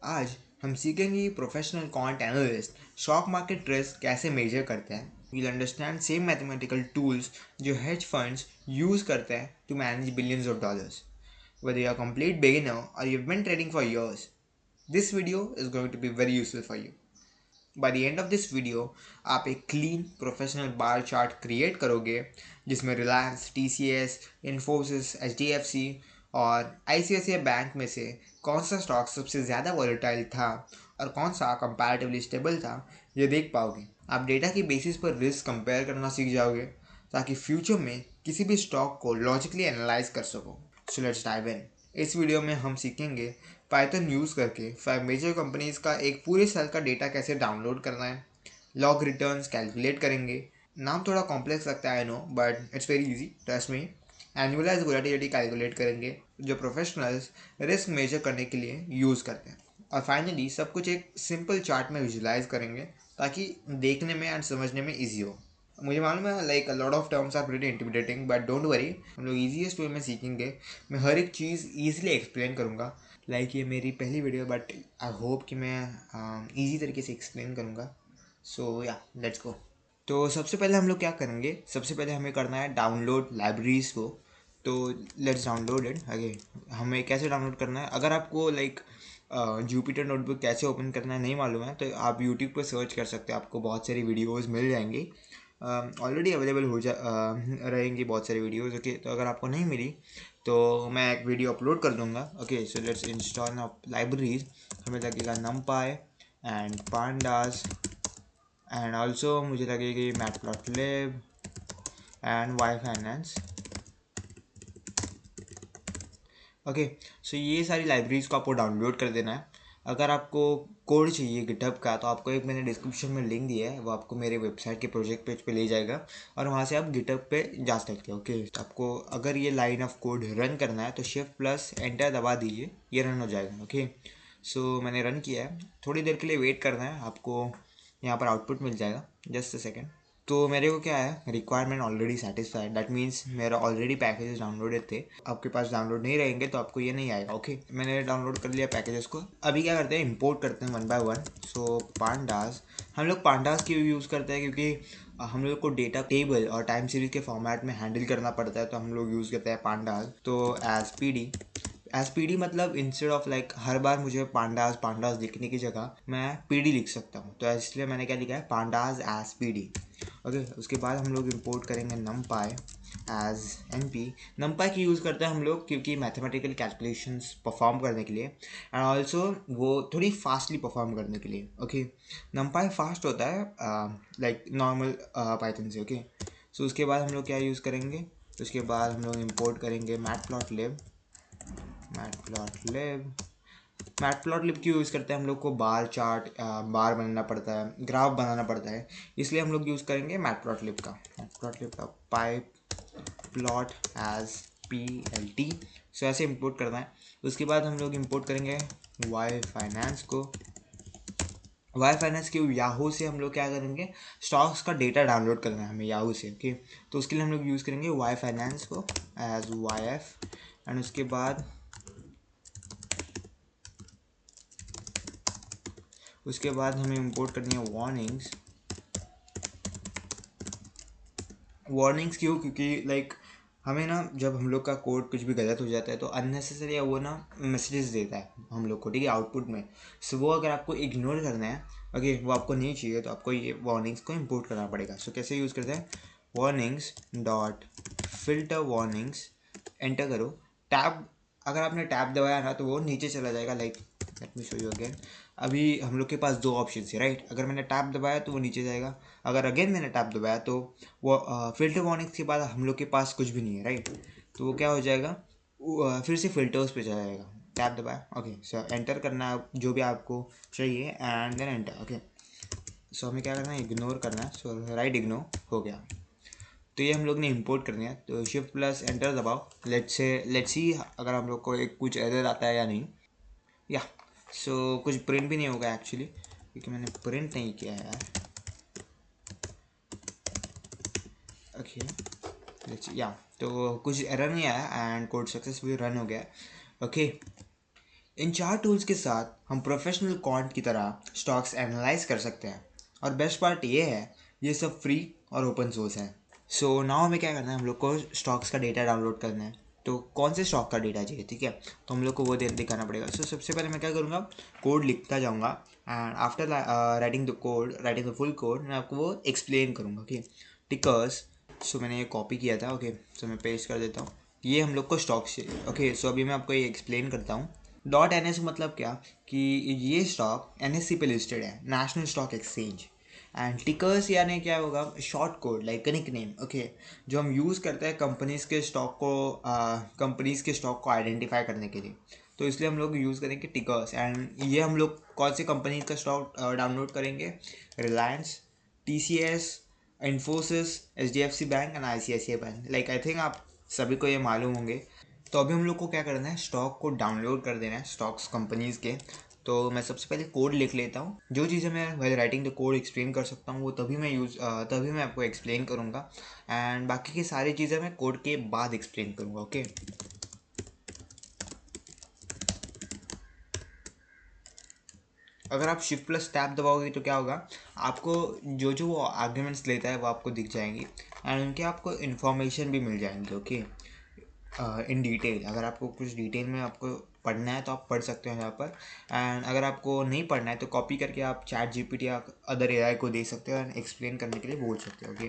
आज हम सीखेंगे professional quant analyst stock market risk कैसे मेजर करते हैं. We'll understand some mathematical tools जो हेज फंड्स यूज करते हैं to manage billions of dollars. Whether you're a complete beginner or you've been trading for years, this video is going to be very useful for you. By the end of this video, आप एक clean professional bar chart create करोगे जिसमें Reliance, TCS, Infosys, HDFC और ICICI bank में से कौन सा stock सबसे ज़्यादा वॉलेटाइल था और कौन सा कंपैरेटिवली स्टेबल था ये देख पाओगे. आप डेटा की बेसिस पर रिस्क कंपेयर करना सीख जाओगे ताकि फ्यूचर में किसी भी स्टॉक को लॉजिकली एनालाइज कर सको. So let's dive in. इस वीडियो में हम सीखेंगे पाइथन यूज़ करके 5 मेजर कंपनीज का एक पूरे साल का डेटा कैसे डाउनलोड करना है. लॉग रिटर्न्स कैलकुलेट करेंगे. नाम थोड़ा कॉम्प्लेक्स लगता है I know, but it's very easy, trust me. Annualise volatility calculate करेंगे जो प्रोफेशनल्स रिस्क मेजर करने के लिए यूज़ करते हैं. और फाइनली सब कुछ एक सिंपल चार्ट में विजुलाइज करेंगे ताकि देखने में एंड समझने में ईजी हो. मुझे मालूम है like a lot of terms are pretty intimidating, but don't worry, हम लोग ईजीएस्ट वे में सीखेंगे. मैं हर एक चीज़ ईजिली एक्सप्लेन करूँगा. लाइक ये मेरी पहली वीडियो, बट आई होप कि मैं ईजी तरीके से एक्सप्लेन करूँगा. सो या लेट्स गो. तो सबसे पहले हम लोग क्या करेंगे, सबसे पहले हमें करना है डाउनलोड लाइब्रेरीज को. तो लेट्स डाउनलोड इट. आगे हमें कैसे डाउनलोड करना है, अगर आपको लाइक जुपिटर नोटबुक कैसे ओपन करना है नहीं मालूम है तो आप यूट्यूब पर सर्च कर सकते हैं, आपको बहुत सारी वीडियोस मिल जाएंगी. ऑलरेडी अवेलेबल हो जा रहेंगी बहुत सारी वीडियोस. ओके, तो अगर आपको नहीं मिली तो मैं एक वीडियो अपलोड कर दूंगा. Okay, so let's install libraries. हमें लगेगा numpy and pandas and also मुझे लगेगी matplotlib and y finance. Okay, so ये सारी लाइब्रेरीज को आपको डाउनलोड कर देना है. अगर आपको कोड चाहिए गिटहब का तो आपको एक मैंने डिस्क्रिप्शन में लिंक दिया है, वो आपको मेरे वेबसाइट के प्रोजेक्ट पेज पे ले जाएगा और वहाँ से आप गिटहब पे जा सकते हो. ओके, तो आपको अगर ये लाइन ऑफ कोड रन करना है तो शिफ्ट प्लस एंटर दबा दीजिए, ये रन हो जाएगा. ओके, सो मैंने रन किया है. थोड़ी देर के लिए वेट करना है, आपको यहाँ पर आउटपुट मिल जाएगा. Just a second. तो मेरे को क्या है, requirement already satisfied, that means मेरा ऑलरेडी पैकेजेस डाउनलोडेड थे. आपके पास डाउनलोड नहीं रहेंगे तो आपको ये नहीं आएगा. ओके, मैंने डाउनलोड कर लिया पैकेजेस को. अभी क्या करते हैं, इंपोर्ट करते हैं one by one. So pandas, हम लोग पांडास क्यों यूज़ करते हैं, क्योंकि हम लोग को डेटा टेबल और टाइम सीरीज के फॉर्मेट में हैंडल करना पड़ता है, तो हम लोग यूज़ करते हैं पांडास. तो एज पी डी मतलब इंस्टेड ऑफ लाइक हर बार मुझे पांडास लिखने की जगह मैं पी डी लिख सकता हूँ, तो इसलिए मैंने क्या लिखा है, pandas as P D. Okay, उसके बाद हम लोग इंपोर्ट करेंगे numpy एज np. numpy की यूज़ करते हैं हम लोग क्योंकि मैथमेटिकल कैलकुलेशंस परफॉर्म करने के लिए एंड ऑल्सो वो थोड़ी फास्टली परफॉर्म करने के लिए. ओके, numpy फास्ट होता है लाइक नॉर्मल पाइथन से. ओके, सो उसके बाद हम लोग क्या यूज़ करेंगे, उसके बाद हम लोग इंपोर्ट करेंगे मैटप्लॉटलिब की यूज़ करते हैं हम लोग को बार चार्ट बार बनाना पड़ता है, ग्राफ बनाना पड़ता है, इसलिए हम लोग यूज़ करेंगे मैटप्लॉटलिब का पाइप प्लॉट एज PLT. सो ऐसे इंपोर्ट करना है. उसके बाद हम लोग इंपोर्ट करेंगे वाई फाइनेंस को. वाई फाइनेंस के याहू से हम लोग क्या करेंगे, स्टॉक्स का डेटा डाउनलोड करना है हमें याहू से. ओके, तो उसके लिए हम लोग यूज़ करेंगे वाई फाइनेंस को एज YF. एंड उसके बाद हमें इंपोर्ट करनी है वार्निंग्स क्यों, क्योंकि लाइक हमें ना जब हम लोग का कोड कुछ भी गलत हो जाता है तो अननेसेसरी वो ना मैसेजेस देता है हम लोग को, ठीक है, आउटपुट में. सो वो अगर आपको इग्नोर करना है, ओके, वो आपको नहीं चाहिए, तो आपको ये वार्निंग्स को इंपोर्ट करना पड़ेगा. सो कैसे यूज़ करते हैं, warnings dot filter warnings, enter करो. टैब, अगर आपने टैब दबाया ना तो वो नीचे चला जाएगा. Like let me show you again. अभी हम लोग के पास दो ऑप्शन है, राइट. अगर मैंने टैब दबाया तो वो नीचे जाएगा, अगर अगेन मैंने टैब दबाया तो वो फिल्टर वार्निंग्स के बाद हम लोग के पास कुछ भी नहीं है, राइट. तो वो क्या हो जाएगा, फिर से फिल्टर्स पे चला जाएगा. टैब दबाया, ओके, सो एंटर करना है जो भी आपको चाहिए एंड देन एंटर. ओके, सो हमें क्या करना है, इग्नोर करना है. सो राइट इग्नोर हो गया. तो ये हम लोग ने इंपोर्ट करनी है, तो शिफ्ट प्लस एंटर दबाओ. लेट्स सी अगर हम लोग को एक कुछ एरर आता है या नहीं. या सो कुछ प्रिंट भी नहीं होगा एक्चुअली, क्योंकि मैंने प्रिंट नहीं किया है यार. ओके, लेट्स या तो कुछ एरर नहीं आया एंड कोड सक्सेसफुली रन हो गया. ओके, इन 4 टूल्स के साथ हम प्रोफेशनल क्वांट की तरह स्टॉक्स एनालाइज कर सकते हैं, और बेस्ट पार्ट ये है, ये सब फ्री और ओपन सोर्स है। सो नाउ हमें क्या करना है, हम लोग को स्टॉक्स का डेटा डाउनलोड करना है। तो कौन से स्टॉक का डेटा चाहिए, ठीक है, तो हम लोग को वो दिखाना पड़ेगा। सो सबसे पहले मैं क्या करूँगा, कोड लिखता जाऊँगा, and after writing the full code, मैं आपको वो एक्सप्लेन करूँगा। ओके, टिकर्स, सो मैंने ये कॉपी किया था। ओके, सो मैं पेस्ट कर देता हूँ। ये हम लोग को स्टॉक्स चाहिए। ओके, सो अभी मैं आपको ये एक्सप्लेन करता हूँ। डॉट एन एस मतलब क्या, कि ये स्टॉक एन एस सी पे लिस्टेड है, national stock exchange. And tickers यानी क्या होगा, short code like nickname. Okay, जो हम यूज़ करते हैं कंपनीज के स्टॉक को आइडेंटिफाई करने के लिए, तो इसलिए हम लोग यूज़ करेंगे टिकर्स। एंड ये हम लोग कौन सी कंपनी का स्टॉक डाउनलोड करेंगे, Reliance, T C S, Infosys, H D F C bank and I C I C I bank. Like I think आप सभी को ये मालूम होंगे। तो अभी हम लोग को क्या करना है, स्टॉक को डाउनलोड कर देना है, स्टॉक्स कंपनीज के। तो मैं सबसे पहले कोड लिख लेता हूँ। जो चीज़ें मैं while writing the code explain कर सकता हूँ वो तभी मैं आपको एक्सप्लेन करूँगा, एंड बाकी की सारी चीज़ें मैं कोड के बाद एक्सप्लेन करूँगा। ओके, अगर आप शिफ्ट प्लस टैब दबाओगे तो क्या होगा, आपको जो जो वो आर्ग्यूमेंट्स लेता है वो आपको दिख जाएंगी, एंड उनके आपको इन्फॉर्मेशन भी मिल जाएंगी। ओके, इन डिटेल, अगर आपको कुछ डिटेल में आपको पढ़ना है तो आप पढ़ सकते हो यहाँ पर, एंड अगर आपको नहीं पढ़ना है तो कॉपी करके आप चैट जीपीटी या अदर एआई को दे सकते हो एंड एक्सप्लेन करने के लिए बोल सकते हो। ओके,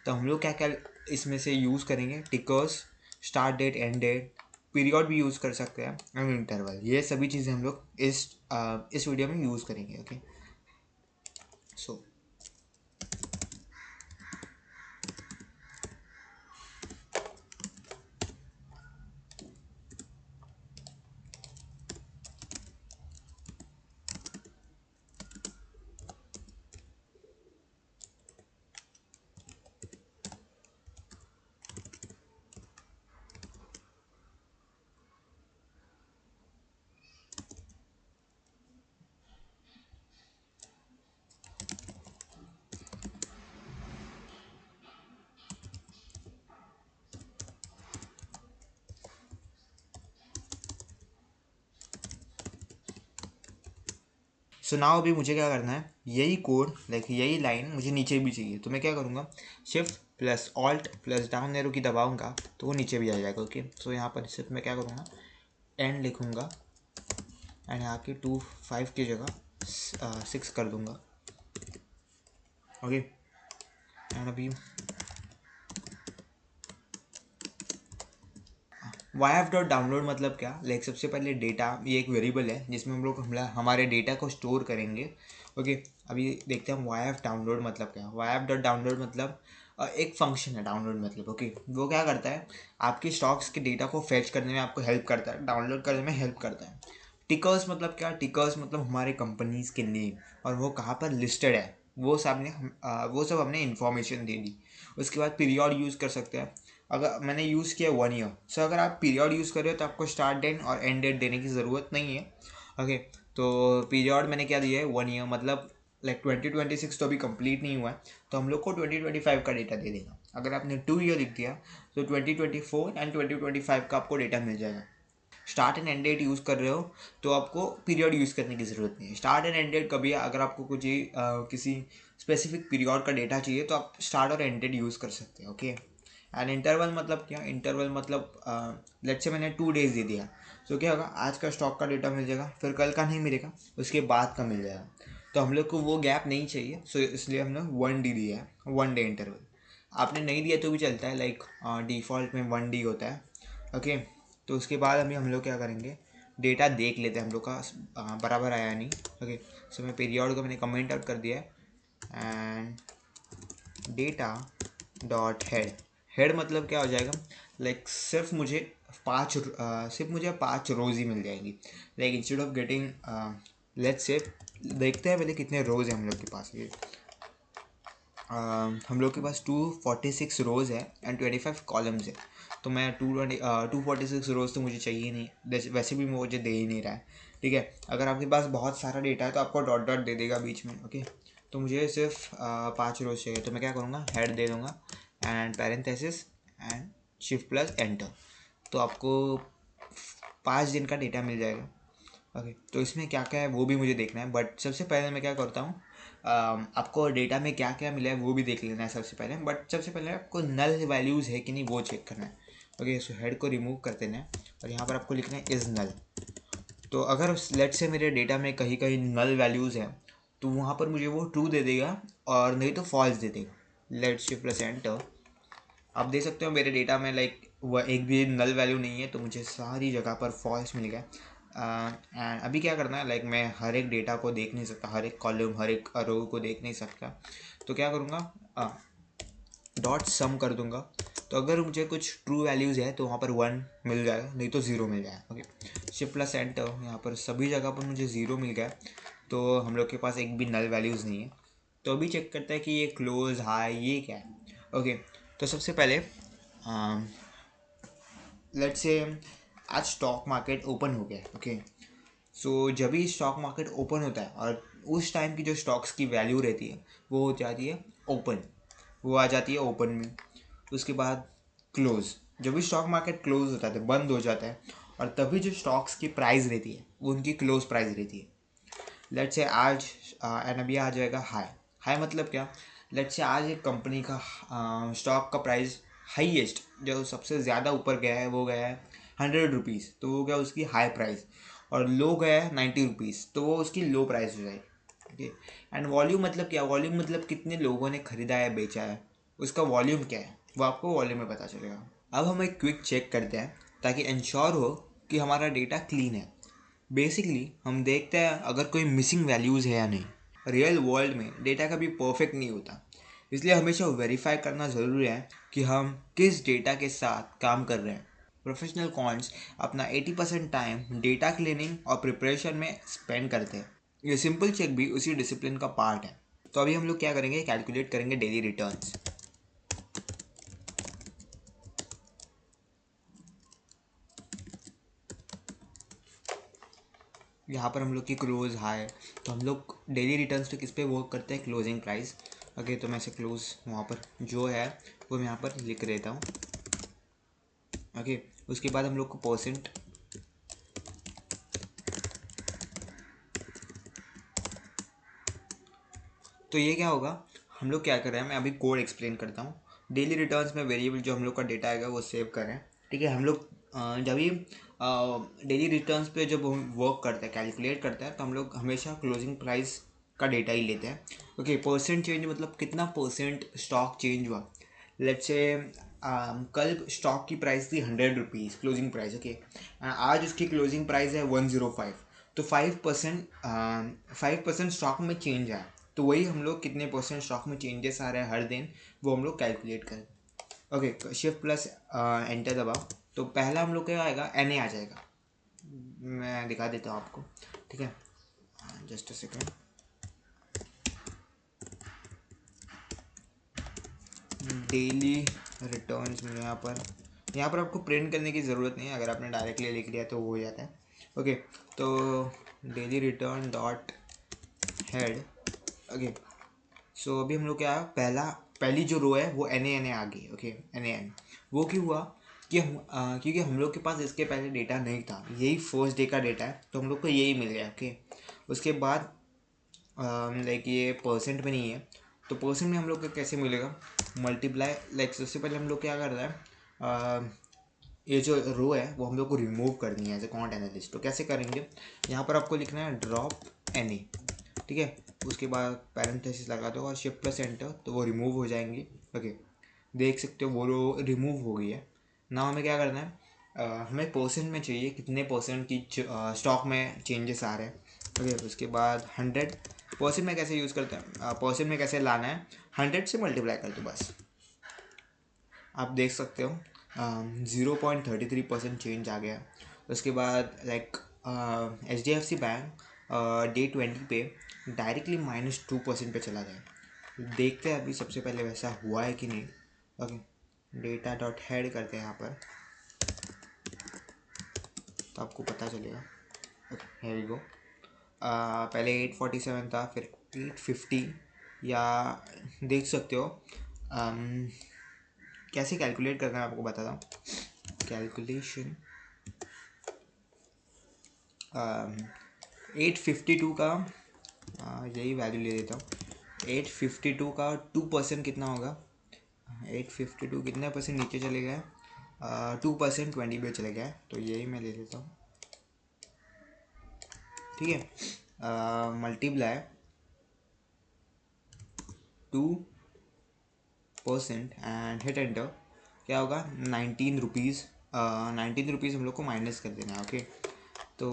तो हम लोग क्या क्या इसमें से यूज़ करेंगे, tickers, start date, end date, period भी यूज़ कर सकते हैं, एंड इंटरवल। ये सभी चीज़ें हम लोग इस वीडियो में यूज़ करेंगे। ओके, सो नाउ अभी मुझे क्या करना है, यही कोड लाइक यही लाइन मुझे नीचे भी चाहिए। तो मैं क्या करूँगा, shift plus alt plus down arrow की दबाऊंगा तो वो नीचे भी आ जाएगा। ओके, सो यहाँ पर सिर्फ मैं क्या करूँगा, एंड लिखूँगा, एंड यहाँ की 2 5 की जगह 6 कर दूँगा। ओके, एंड अभी वाई एफ डॉट डाउनलोड मतलब क्या, लाइक सबसे पहले डेटा, ये एक वेरिएबल है जिसमें हम लोग हमारे डेटा को स्टोर करेंगे। ओके, अभी देखते हैं वाई एफ डाउनलोड मतलब क्या। वाई एफ डॉट डाउनलोड मतलब एक फंक्शन है डाउनलोड मतलब। ओके, वो क्या करता है, आपके स्टॉक्स के डेटा को फेच करने में आपको हेल्प करता है, डाउनलोड करने में हेल्प करता है। टिकर्स मतलब क्या, टिकर्स मतलब हमारे कंपनीज के नेम और वो कहाँ पर लिस्टेड है, वो सब हमने इन्फॉर्मेशन दे दी। उसके बाद पीरियड यूज़ कर सकते हैं। अगर मैंने यूज़ किया 1 ईयर, सो अगर आप पीरियड यूज़ कर रहे हो तो आपको स्टार्ट डेट और एंड डेट देने की ज़रूरत नहीं है। ओके, तो पीरियड मैंने क्या दिया है, 1 ईयर, मतलब लाइक 2026 तो अभी कंप्लीट नहीं हुआ है, तो हम लोग को 2025 का डेटा दे देगा। अगर आपने 2 ईयर लिख दिया तो 2024 एंड 2025 का आपको डेटा मिल जाएगा। Start and end date use कर रहे हो तो आपको पीरियड यूज़ करने की ज़रूरत नहीं है। स्टार्ट एंड एंड डेट कभी, अगर आपको किसी स्पेसिफिक पीरियड का डेटा चाहिए तो आप स्टार्ट और एंड डेट यूज़ कर सकते हैं। ओके, एंड इंटरवल मतलब क्या, इंटरवल मतलब लेट्स से मैंने 2 डेज दे दिया, तो क्या होगा, आज का स्टॉक का डेटा मिल जाएगा, फिर कल का नहीं मिलेगा, उसके बाद का मिल जाएगा। तो हम लोग को वो गैप नहीं चाहिए, सो इसलिए हमने 1 डे दिया है, 1 डे इंटरवल। आपने नहीं दिया तो भी चलता है, लाइक डिफ़ॉल्ट में 1 डे होता है। ओके, तो उसके बाद अभी हम लोग क्या करेंगे, डेटा देख लेते हैं हम लोग का बराबर आया नहीं। ओके, सो मैं पीरियड को मैंने कमेंट आउट कर दिया है, and data dot head, head मतलब क्या हो जाएगा, लाइक सिर्फ मुझे 5 रोज़ ही मिल जाएंगी। Like instead of getting, let's say देखते हैं पहले कितने रोज़ हैं हम लोग के पास। ये हम लोग के पास 246 रोज़ है एंड 25 कॉलम्स है। तो मैं 246 रोज़ तो मुझे चाहिए नहीं, वैसे भी मुझे दे ही नहीं रहा है। ठीक है, अगर आपके पास बहुत सारा डेटा है तो आपको डॉट डॉट दे देगा बीच में। ओके, तो मुझे सिर्फ 5 रोज़ चाहिए, तो मैं क्या करूँगा, हेड दे दूँगा and parenthesis and shift plus enter, तो आपको 5 दिन का डेटा मिल जाएगा। ओके, तो इसमें क्या क्या है वो भी मुझे देखना है, बट सबसे पहले मैं क्या करता हूँ, आपको डेटा में क्या क्या मिला है वो भी देख लेना है सबसे पहले, बट सबसे पहले आपको नल वैल्यूज़ है कि नहीं वो चेक करना है। ओके, सो हेड को रिमूव कर देना है और यहाँ पर आपको लिखना है इज़ नल। तो अगर लेट से मेरे डेटा में कहीं कहीं नल वैल्यूज़ हैं तो वहाँ पर मुझे वो ट्रू दे देगा और नहीं तो फॉल्स दे देगा। Let shift plus enter. आप देख सकते हो मेरे डेटा में लाइक वह एक भी नल वैल्यू नहीं है, तो मुझे सारी जगह पर फॉल्स मिल गया। एंड अभी क्या करना है, लाइक मैं हर एक डेटा को देख नहीं सकता, हर एक कॉलम हर एक रो को देख नहीं सकता, तो क्या करूँगा, डॉट सम कर दूंगा। तो अगर मुझे कुछ ट्रू वैल्यूज़ है तो वहाँ पर 1 मिल जाएगा, नहीं तो 0 मिल जाएगा। ओके, शिफ्ट प्लस एंटर, यहाँ पर सभी जगह पर मुझे 0 मिल गया, तो हम लोग के पास एक भी नल वैल्यूज़ नहीं है। तो अभी चेक करते हैं कि ये क्लोज हाई ये क्या है। ओके, तो सबसे पहले लेट्स से आज स्टॉक मार्केट ओपन हो गया। ओके, सो जब भी स्टॉक मार्केट ओपन होता है और उस टाइम की जो स्टॉक्स की वैल्यू रहती है वो हो जाती है ओपन, वो आ जाती है ओपन में। उसके बाद क्लोज, जब भी स्टॉक मार्केट क्लोज होता है तो बंद हो जाता है, और तभी जो स्टॉक्स की प्राइस रहती है वो उनकी क्लोज प्राइस रहती है। लेट्स से आज एंड अभी आ जाएगा हाई। हाई मतलब क्या, लेट्स से आज एक कंपनी का स्टॉक का प्राइस हाईएस्ट जो सबसे ज़्यादा ऊपर गया है वो गया है 100 रुपीज़, तो वो गया उसकी हाई प्राइस, और लो गया है 90 रुपीज़, तो वो उसकी लो प्राइस हो जाएगी। ठीक है, एंड वॉल्यूम मतलब क्या, वॉल्यूम मतलब कितने लोगों ने खरीदा है बेचा है, उसका वॉल्यूम क्या है वो आपको वॉल्यूम में पता चलेगा। अब हम एक क्विक चेक करते हैं ताकि इंश्योर हो कि हमारा डेटा क्लीन है। बेसिकली हम देखते हैं अगर कोई मिसिंग वैल्यूज़ है या नहीं। रियल वर्ल्ड में डेटा कभी परफेक्ट नहीं होता, इसलिए हमेशा वेरीफाई करना ज़रूरी है कि हम किस डेटा के साथ काम कर रहे हैं। प्रोफेशनल कॉन्ट्स अपना 80% टाइम डेटा क्लीनिंग और प्रिपरेशन में स्पेंड करते हैं। ये सिंपल चेक भी उसी डिसिप्लिन का पार्ट है। तो अभी हम लोग क्या करेंगे, कैलकुलेट करेंगे डेली रिटर्न्स। यहाँ पर हम लोग की क्लोज हाई, तो हम लोग डेली रिटर्न्स पे किस पे वर्क करते हैं, क्लोजिंग प्राइस। ओके, तो मैं से क्लोज वहाँ पर जो है वो मैं यहाँ पर लिख देता हूँ। ओके, उसके बाद हम लोग को परसेंट, तो ये क्या होगा, हम लोग क्या कर रहे हैं, मैं अभी कोड एक्सप्लेन करता हूँ। डेली रिटर्न्स में वेरिएबल जो हम लोग का डेटा आएगा वो सेव करें। ठीक है, हम लोग जब भी डेली रिटर्न्स पे जब हम वर्क करते हैं कैलकुलेट करते हैं तो हम लोग हमेशा क्लोजिंग प्राइस का डेटा ही लेते हैं। ओके, परसेंट चेंज मतलब कितना परसेंट स्टॉक चेंज हुआ। लेट्स से कल स्टॉक की प्राइस थी 100 रुपीज़ क्लोजिंग प्राइस। ओके, आज उसकी क्लोजिंग प्राइस है 105, तो 5%, 5% स्टॉक में चेंज आया, तो वही हम लोग कितने परसेंट स्टॉक में चेंजेस आ रहे हैं हर दिन वो हम लोग कैलकुलेट करें। ओके, शिफ्ट प्लस एंटर दबाओ, तो पहला हम लोग क्या आएगा, एन ए आ जाएगा। मैं दिखा देता हूँ आपको। ठीक है, just a second. Daily returns में यहाँ पर आपको प्रिंट करने की ज़रूरत नहीं है, अगर आपने डायरेक्टली लिख लिया तो वो हो जाता है। ओके, तो daily return dot head. Okay, so अभी हम लोग क्या, पहली जो रो है वो एन ए आ गई। ओके, एन वो क्यों हुआ कि क्योंकि हम लोग के पास इसके पहले डेटा नहीं था, यही फर्स्ट डे का डेटा है तो हम लोग को यही मिल गया। ओके, उसके बाद लाइक ये परसेंट में नहीं है, तो परसेंट में हम लोग को कैसे मिलेगा, मल्टीप्लाई, लाइक सबसे पहले हम लोग क्या कर रहे हैं, ये जो रो है वो हम लोग को रिमूव करनी है एज ए क्वांट एनालिस्ट। तो कैसे करेंगे, यहाँ पर आपको लिखना है ड्रॉप एन ए। ठीक है, उसके बाद पैरेंथेसिस लगा दो और शिफ्ट प्लस एंटर, तो वो रिमूव हो जाएंगी। ओके, देख सकते हो वो रो रिमूव हो गई है। ना हमें क्या करना है, हमें परसेंट में चाहिए कितने परसेंट की स्टॉक में चेंजेस आ रहे हैं। ओके, उसके बाद 100% में कैसे यूज़ करते हैं, परसेंट में कैसे लाना है, 100 से मल्टीप्लाई कर दो बस। आप देख सकते हो 0.33% चेंज आ गया। उसके बाद लाइक HDFC बैंक डे 20 पे डायरेक्टली -2% पे चला गया। देखते हैं अभी सबसे पहले वैसा हुआ है कि नहीं। ओके, डेटा डॉट हेड करते हैं यहाँ पर, तो आपको पता चलेगा। here we go। पहले 847 था, फिर 850, या देख सकते हो कैसे कैलकुलेट करना है आपको बताता हूँ। कैलकुलेशन 852 का यही वैल्यू ले देता हूँ। 852 का 2% कितना होगा? 852 कितने परसेंट नीचे चले गया? 2% 20 पे चले गया है, तो यही मैं ले लेता हूँ। ठीक है, मल्टीप्लाई 2% एंड हिट एंटर। क्या होगा? 19 रुपीज़। 19 रुपीज़ हम लोग को माइनस कर देना है। ओके, तो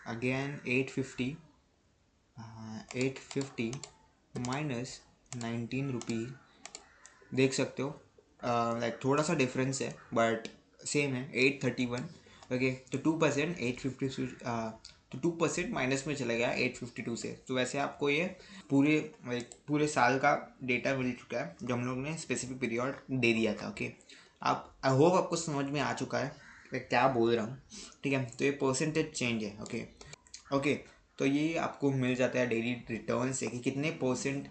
अगेन 850 माइनस 19 रुपीज़। देख सकते हो लाइक थोड़ा सा डिफरेंस है बट सेम है, 831। ओके, तो 2% 850 से तो 2% माइनस में चला गया 852 से। तो वैसे आपको ये पूरे पूरे साल का डेटा मिल चुका है जो हम लोग ने स्पेसिफिक पीरियड दे दिया था। ओके, आप आई होप आपको समझ में आ चुका है मैं क्या बोल रहा हूँ। ठीक है, तो ये परसेंटेज चेंज है। ओके ओके, तो ये आपको मिल जाता है डेली रिटर्न से कि कितने परसेंट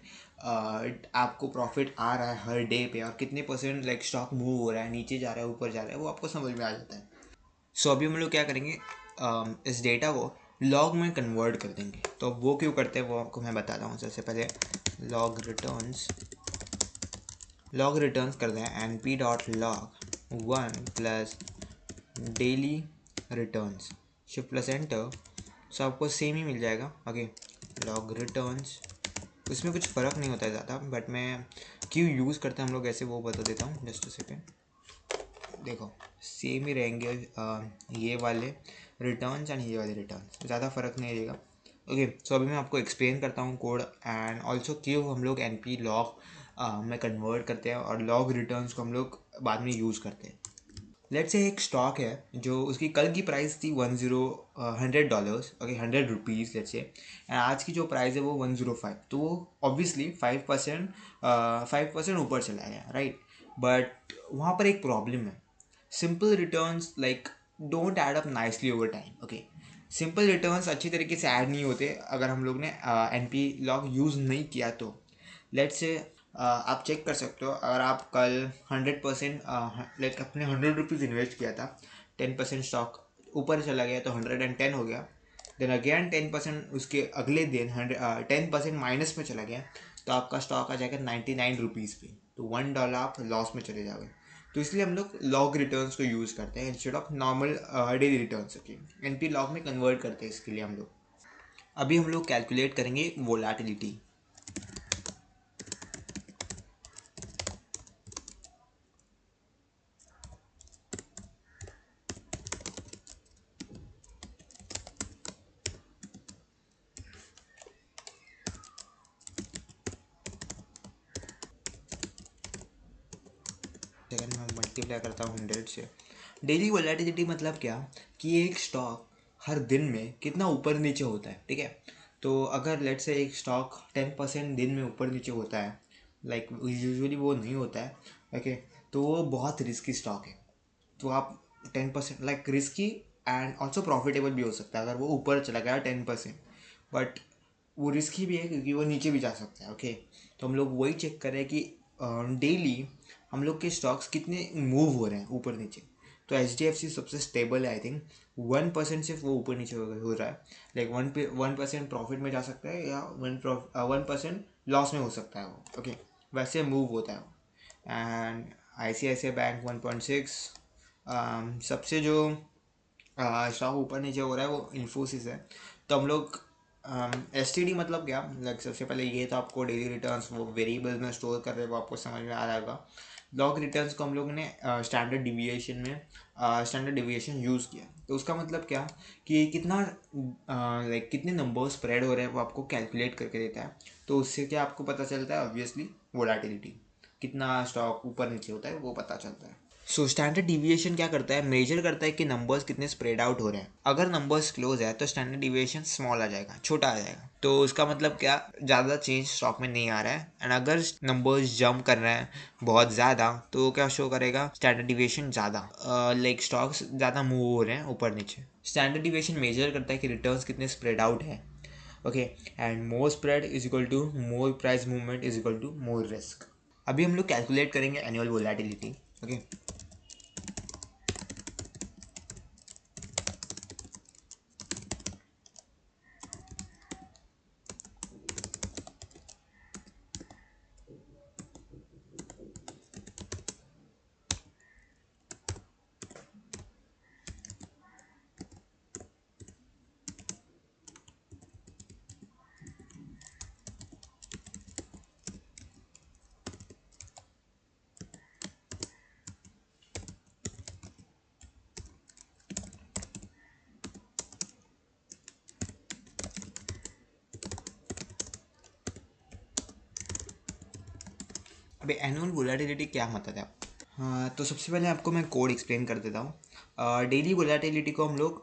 आपको प्रॉफिट आ रहा है हर डे पे, और कितने परसेंट लाइक स्टॉक मूव हो रहा है, नीचे जा रहा है ऊपर जा रहा है, वो आपको समझ में आ जाता है। सो अभी हम लोग क्या करेंगे, इस डेटा को लॉग में कन्वर्ट कर देंगे। तो वो क्यों करते हैं वो आपको मैं बताता हूँ। सबसे पहले लॉग रिटर्न्स करते हैं N P dot log 1 plus daily returns, shift plus enter. So आपको सेम ही मिल जाएगा। ओके, लॉग रिटर्न्स, उसमें कुछ फ़र्क नहीं होता है ज़्यादा, बट मैं क्यों यूज़ करते हैं हम लोग ऐसे वो बता देता हूँ। जस्ट अ सेकेंड, देखो सेम ही रहेंगे ये वाले रिटर्न्स एंड ये वाले रिटर्न्स, ज़्यादा फ़र्क नहीं रहेगा। ओके, सो अभी मैं आपको एक्सप्लेन करता हूँ कोड एंड ऑल्सो क्यों हम लोग एन पी लॉग में कन्वर्ट करते हैं और लॉग रिटर्न्स को हम लोग बाद में यूज़ करते हैं। लेट्स से एक स्टॉक है जो उसकी कल की प्राइस थी $100। ओके, $100 लेट्स से, एंड आज की जो प्राइस है वो 105। तो वो ऑब्वियसली 5% ऊपर चला गया, राइट। बट वहाँ पर एक प्रॉब्लम है, simple returns like don't add up nicely over time. Okay, simple returns अच्छी तरीके से ऐड नहीं होते अगर हम लोग ने एन पी लॉग यूज़ नहीं किया तो। लेट्स से आप चेक कर सकते हो, अगर आप कल 100% लाइक अपने 100 रुपीज़ इन्वेस्ट किया था, 10% स्टॉक ऊपर चला गया तो 110 हो गया, देन अगेन 10% उसके अगले दिन 10% माइनस में चला गया, तो आपका स्टॉक आ जाएगा 99 रुपीज़ पे, तो $1 आप लॉस में चले जाओगे। तो इसलिए हम लोग लॉग रिटर्न्स को यूज़ करते हैं instead of normal daily returns. Okay, N P log में कन्वर्ट करते हैं इसके लिए हम लोग। अभी हम लोग कैलकुलेट करेंगे वोलाटिलिटी। सेकंड में मल्टीप्लाई करता हूँ 100 से। डेली वोलेटिलिटी मतलब क्या, कि एक स्टॉक हर दिन में कितना ऊपर नीचे होता है। ठीक है, तो अगर लेट से एक स्टॉक 10% दिन में ऊपर नीचे होता है, लाइक यूजुअली वो नहीं होता है। ओके, तो वो बहुत रिस्की स्टॉक है। तो आप 10% like risky and also profitable भी हो सकता है अगर वो ऊपर चला गया 10%, बट वो रिस्की भी है क्योंकि वो नीचे भी जा सकता है। ओके, तो हम लोग वही चेक कर रहे हैं कि डेली हम लोग के स्टॉक्स कितने मूव हो रहे हैं ऊपर नीचे। तो एच डी एफ सी सबसे स्टेबल है, आई थिंक 1% सिर्फ वो ऊपर नीचे हो रहा है, लाइक 1% प्रॉफिट में जा सकता है या 1% लॉस में हो सकता है वो। ओके, वैसे मूव होता है वो। And I C I C I bank 1.6, सबसे जो स्टॉक ऊपर नीचे हो रहा है वो इन्फोसिस है। तो हम लोग एस टी डी मतलब क्या, लाइक सबसे पहले ये तो आपको डेली रिटर्न्स वो वेरिएबल में स्टोर कर रहे हैं, वो आपको समझ में आ रहा होगा। लॉग रिटर्न्स को हम लोग ने स्टैंडर्ड डिविएशन में स्टैंडर्ड डिविएशन यूज़ किया। तो उसका मतलब क्या, कि कितना लाइक कितने नंबर स्प्रेड हो रहे हैं वो आपको कैलकुलेट करके देता है। तो उससे क्या आपको पता चलता है, ऑब्वियसली वोलेटिलिटी, कितना स्टॉक ऊपर नीचे होता है वो पता चलता है। सो स्टैंडर्ड डिविएशन क्या करता है, मेजर करता है कि नंबर्स कितने स्प्रेड आउट हो रहे हैं। अगर नंबर्स क्लोज है तो स्टैंडर्ड डिविएशन स्मॉल आ जाएगा, छोटा आ जाएगा। तो उसका मतलब क्या, ज़्यादा चेंज स्टॉक में नहीं आ रहा है। एंड अगर नंबर्स जंप कर रहे हैं बहुत ज़्यादा तो क्या शो करेगा, स्टैंडर्ड डिविएशन ज़्यादा, लाइक स्टॉक्स ज़्यादा मूव हो रहे हैं ऊपर नीचे। स्टैंडर्ड डिविएशन मेजर करता है कि रिटर्न्स कितने स्प्रेड आउट है। Okay, and more spread is equal to more price movement is equal to more risk. अभी हम लोग कैलकुलेट करेंगे एनुअल वोलेटिलिटी। ओके, अभी एनुअल वोलेटिलिटी क्या मतलब है? हाँ, तो सबसे पहले आपको मैं कोड एक्सप्लेन कर देता हूँ। डेली वोलेटिलिटी को हम लोग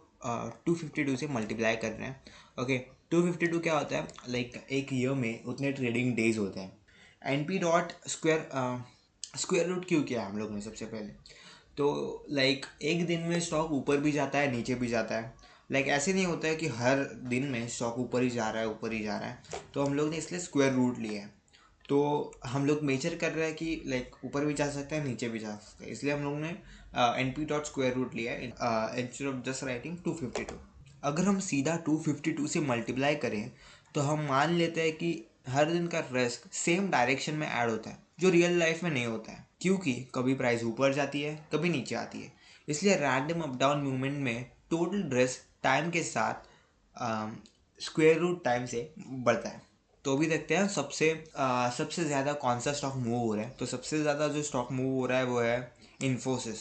252 से मल्टीप्लाई कर रहे हैं। ओके, 252 क्या होता है? लाइक एक ईयर में उतने ट्रेडिंग डेज होते हैं। N P dot square root क्यों किया हम लोग ने सबसे पहले? तो लाइक एक दिन में स्टॉक ऊपर भी जाता है, नीचे भी जाता है। लाइक ऐसे नहीं होता है कि हर दिन में स्टॉक ऊपर ही जा रहा है, ऊपर ही जा रहा है। तो हम लोग ने इसलिए स्क्वायर रूट लिया है। तो हम लोग मेजर कर रहे हैं कि लाइक ऊपर भी जा सकता है, नीचे भी जा सकता है, इसलिए हम लोग ने N P dot square root लिया है इंस्टेड ऑफ जस्ट राइटिंग 252। अगर हम सीधा 252 से मल्टीप्लाई करें तो हम मान लेते हैं कि हर दिन का रिस्क सेम डायरेक्शन में ऐड होता है, जो रियल लाइफ में नहीं होता है, क्योंकि कभी प्राइस ऊपर जाती है, कभी नीचे आती है। इसलिए रैंडम अप डाउन मूवमेंट में टोटल रिस्क टाइम के साथ स्क्वायर रूट टाइम से बढ़ता है। तो अभी देखते हैं सबसे ज़्यादा कौन सा स्टॉक मूव हो रहा है। तो सबसे ज़्यादा जो स्टॉक मूव हो रहा है वो है इन्फोसिस,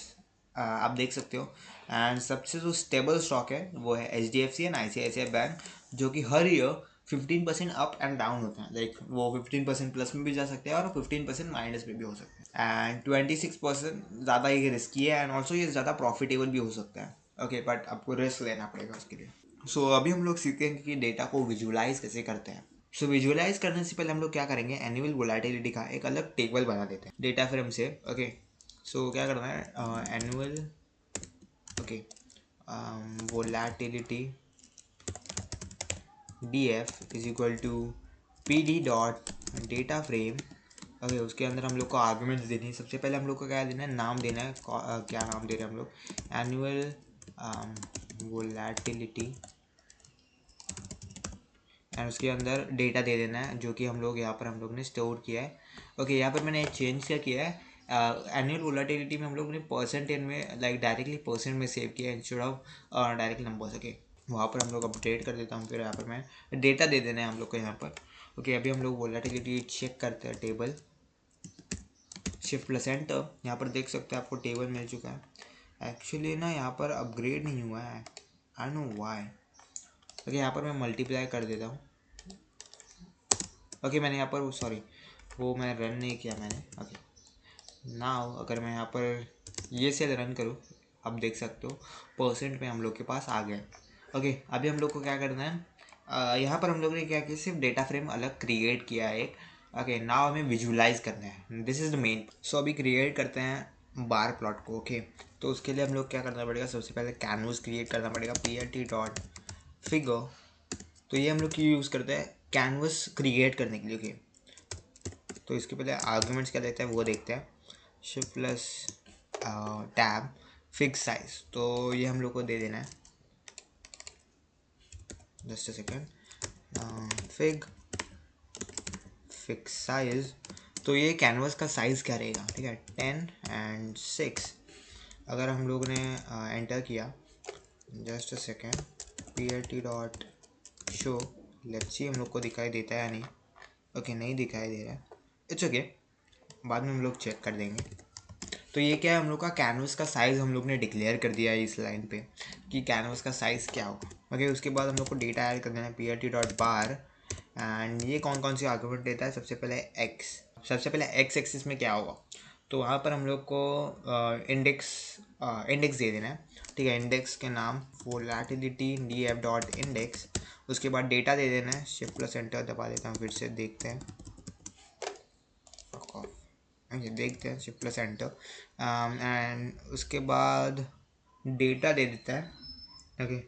आप देख सकते हो। एंड सबसे जो स्टेबल स्टॉक है वो है H D F C and I C I C I bank, जो कि हर ईयर 15% अप एंड डाउन होते हैं। लाइक वो 15% प्लस में भी जा सकते हैं और 15% माइनस में भी हो सकते हैं। एंड 26% ज़्यादा ये रिस्की है एंड ऑल्सो ये ज़्यादा प्रॉफिटेबल भी हो सकता है। ओके, बट आपको रिस्क लेना पड़ेगा उसके लिए। सो अभी हम लोग सीखेंगे कि डेटा को विजुलाइज कैसे करते हैं। सो विजुअलाइज करने से पहले हम लोग क्या करेंगे, एनुअल वोलेटिलिटी का एक अलग टेबल बना देते हैं डेटा फ्रेम से। ओके, सो क्या करना है, annual okay volatility D F is equal to P D dot data frame. Okay, उसके अंदर हम लोग को आर्गूमेंट्स देनी है। सबसे पहले हम लोग को क्या देना है, नाम देना है। क्या नाम दे रहे हैं हम लोग, एनुअल वोलेटिलिटी, एंड उसके अंदर डेटा दे देना है जो कि हम लोग यहाँ पर हम लोग ने स्टोर किया है। ओके, यहाँ पर मैंने एक चेंज क्या किया है, एनुअल वोलेटिलिटी में हम लोग ने परसेंटेज में लाइक डायरेक्टली परसेंट में सेव किया है instead of direct numbers. Okay, वहाँ पर हम लोग अपडेट कर देता हूँ। फिर यहाँ पर मैं डेटा दे देना है हम लोग को यहाँ पर। ओके, अभी हम लोग वोलेटिलिटी चेक करते हैं, टेबल शिफ्ट प्लस एंटर। यहाँ पर देख सकते हैं आपको टेबल मिल चुका है। एक्चुअली ना यहाँ पर अपग्रेड नहीं हुआ है, आई नो वाई। ओके, यहाँ पर मैं मल्टीप्लाई कर देता हूँ। ओके, मैंने यहाँ पर सॉरी वो मैं रन नहीं किया मैंने। ओके, नाउ अगर मैं यहाँ पर ये सेल रन करूँ, आप देख सकते हो परसेंट में हम लोग के पास आ गए। ओके, अभी हम लोग को क्या करना है, यहाँ पर हम लोग ने क्या किया, सिर्फ डेटा फ्रेम अलग क्रिएट किया है एक। ओके, नाउ हमें विजुलाइज करना है, दिस इज़ द मेन। सो अभी क्रिएट करते हैं बार प्लॉट को। ओके, तो उसके लिए हम लोग क्या करना पड़ेगा, सबसे पहले कैनवस क्रिएट करना पड़ेगा, P l t dot figure. तो ये हम लोग क्यों यूज़ करते हैं, कैनवस क्रिएट करने के लिए। ओके, तो इसके पहले आर्गूमेंट्स क्या देते हैं वो देखते हैं। Shift plus tab fix size, तो ये हम लोग को दे देना है, just a second, fix size. तो ये कैनवस का साइज़ क्या रहेगा, ठीक है, 10 एंड 6। अगर हम लोग ने एंटर किया, just a second, P l t dot show, let's see हम लोग को दिखाई देता है या नहीं। ओके, नहीं दिखाई दे रहा है, इट्स ओके, बाद में हम लोग चेक कर देंगे। तो ये क्या है, हम लोग का कैनवस का साइज़ हम लोग ने डिक्लेयर कर दिया है इस लाइन पे कि कैनवस का साइज़ क्या होगा। ओके, उसके बाद हम लोग को डेटा ऐड कर देना है, P l t dot bar. And ये कौन कौन सी आर्गूमेंट देता है, सबसे पहले एक्स एक्सिस में क्या होगा, तो वहाँ पर हम लोग को इंडेक्स दे देना है। ठीक है, इंडेक्स के नाम volatility D F dot index. उसके बाद डेटा दे देना है, शिफ्ट प्लस एंटर दबा देता हूँ, फिर से देखते हैं, ये देखते हैं, शिफ्ट प्लस एंटर। एंड उसके बाद डेटा दे देता है। ओके,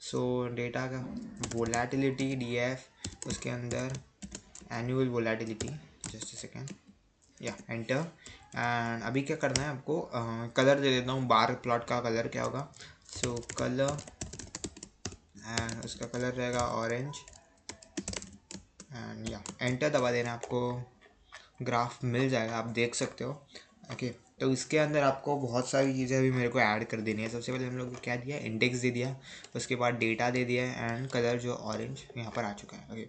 सो डेटा का वोलेटिलिटी डी एफ, उसके अंदर annual volatility, just a second, या एंटर। एंड अभी क्या करना है आपको, कलर दे देता हूँ, बार प्लॉट का कलर क्या होगा, सो कलर, एंड उसका कलर रहेगा ऑरेंज। एंड या एंटर दबा देना, आपको ग्राफ मिल जाएगा, आप देख सकते हो। ओके, तो इसके अंदर आपको बहुत सारी चीज़ें अभी मेरे को ऐड कर देनी है। सबसे पहले हम लोग को क्या दिया, इंडेक्स दे दिया, उसके बाद डेटा दे दिया एंड कलर जो ऑरेंज यहाँ पर आ चुका है। ओके,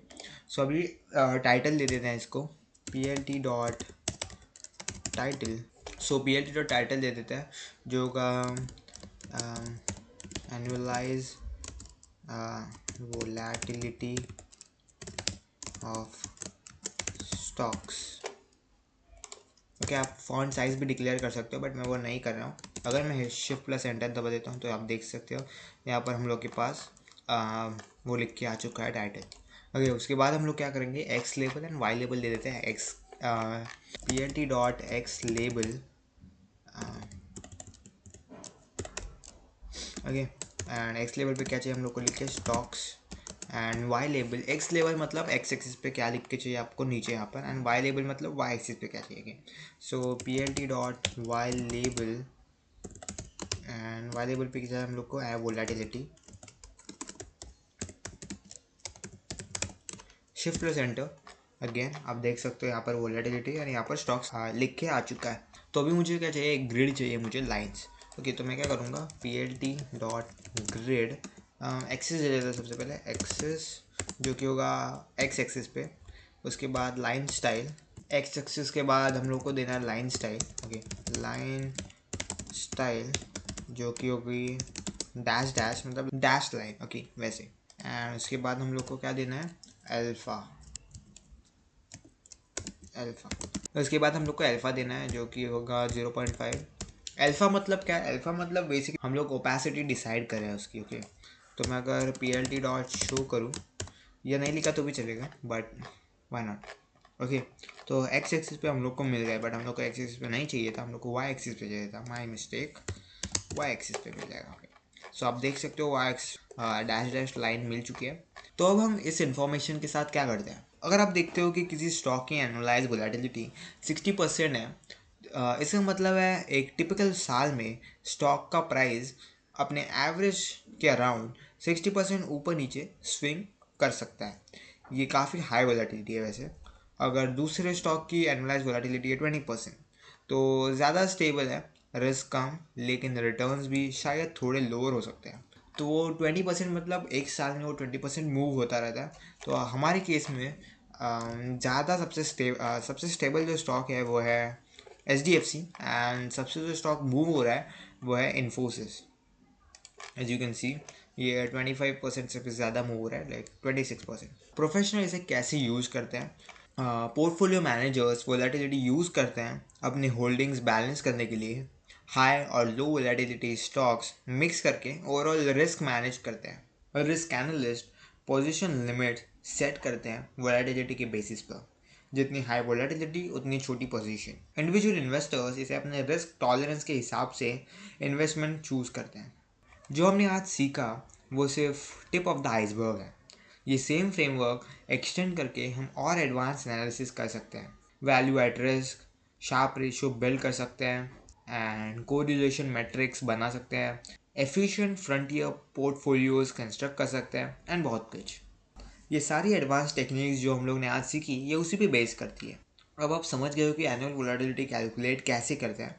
सो अभी टाइटल दे देते हैं इसको, p l t dot title. So p l t dot title दे देते हैं जो होगा एनुअलाइज वोलेटिलिटी ऑफ स्टॉक्स क्या आप फॉन्ट साइज़ भी डिक्लेयर कर सकते हो, बट मैं वो नहीं कर रहा हूँ। अगर मैं शिफ्ट प्लस एंटर दबा देता हूँ तो आप देख सकते हो यहाँ पर हम लोग के पास वो लिख के आ चुका है टाइटल। ओके, उसके बाद हम लोग क्या करेंगे, x label and y label दे देते हैं। X plt dot x label, okay, and x label पे क्या चाहिए हम लोग को, लिख के stocks, and y label, x label मतलब एक्स एक्सिस पे क्या लिख के चाहिए आपको नीचे यहाँ पर, एंड वाई लेबल मतलब वाई एक्सिस पे क्या चाहिए। So plt dot y label, and y label पे क्या चाहिए हम लोग को, volatility, shift plus enter, again आप देख सकते हो यहाँ पर वोलेटिलिटी और यहाँ पर स्टॉक्स लिख के आ चुका है। तो अभी मुझे क्या चाहिए, एक ग्रिड चाहिए मुझे, लाइंस। ओके, तो मैं क्या करूँगा, plt डॉट ग्रिड, एक्सिस दे देता सबसे पहले, एक्सिस जो कि होगा एक्स एक्सिस पे, उसके बाद लाइन स्टाइल, एक्स एक्सिस के बाद हम लोग को देना है line style. Okay, line style जो कि होगी डैश डैश, मतलब डैश लाइन, ओके वैसे। एंड उसके बाद हम लोग को क्या देना है, अल्फ़ा, अल्फ़ा। उसके बाद हम लोग को अल्फ़ा देना है जो कि होगा 0.5। अल्फ़ा मतलब क्या है, अल्फ़ा मतलब बेसिकली हम लोग ओपेसिटी डिसाइड करें उसकी। ओके, तो मैं अगर plt डॉट शो करूँ, या नहीं लिखा तो भी चलेगा, बट वाई नॉट। ओके, तो एक्स एक्सिस पे हम लोग को मिल गया, बट हम लोग को एक्स एक्सिस पे नहीं चाहिए था, हम लोग को वाई एक्सिस पे चाहिए था, माई मिस्टेक, वाई एक्सिस पे मिल जाएगा। सो आप देख सकते हो y x dash dash line मिल चुकी है। तो अब हम इस इंफॉर्मेशन के साथ क्या करते हैं, अगर आप देखते हो कि किसी स्टॉक की एनुअलाइज वोलेटिलिटी 60% है, इसका मतलब है एक टिपिकल साल में स्टॉक का प्राइस अपने एवरेज के अराउंड 60% ऊपर नीचे स्विंग कर सकता है। ये काफ़ी हाई वोलेटिलिटी है वैसे। अगर दूसरे स्टॉक की एनुअलाइज वोलेटिलिटी है 20%, तो ज़्यादा स्टेबल है, रिस्क कम, लेकिन रिटर्न्स भी शायद थोड़े लोअर हो सकते हैं। तो वो 20% मतलब एक साल में वो 20% मूव होता रहता है। तो हमारे केस में ज़्यादा सबसे स्टेबल जो स्टॉक है वो है HDFC, एंड सबसे जो स्टॉक मूव हो रहा है वो है Infosys. As you can see ये 25% से भी ज़्यादा मूव हो रहा है, लाइक 26%। प्रोफेशनल इसे कैसे यूज़ करते हैं, पोर्टफोलियो मैनेजर्स वोलेटिलिटी यूज़ करते हैं अपने होल्डिंग्स बैलेंस करने के लिए, हाई और लो वोलेटिलिटी स्टॉक्स मिक्स करके ओवरऑल रिस्क मैनेज करते हैं। और risk analyst position limit set करते हैं वोलेटिलिटी के बेसिस पर, जितनी हाई वोलेटिलिटी उतनी छोटी पोजीशन। इंडिविजुअल इन्वेस्टर्स इसे अपने रिस्क टॉलरेंस के हिसाब से इन्वेस्टमेंट चूज़ करते हैं। जो हमने आज सीखा वो सिर्फ टिप ऑफ द आइसबर्ग है। ये सेम फ्रेमवर्क एक्सटेंड करके हम और एडवांस एनालिसिस कर सकते हैं, value at risk, Sharpe ratio build कर सकते हैं, एंड कोरिलेशन मैट्रिक्स बना सकते हैं, एफिशिएंट फ्रंटियर पोर्टफोलियोज कंस्ट्रक्ट कर सकते हैं, एंड बहुत कुछ। ये सारी एडवांस टेक्निक्स जो हम लोग ने आज सीखी ये उसी पे बेस करती है। अब आप समझ गए हो कि एनुअल वोलेटिलिटी कैलकुलेट कैसे करते हैं।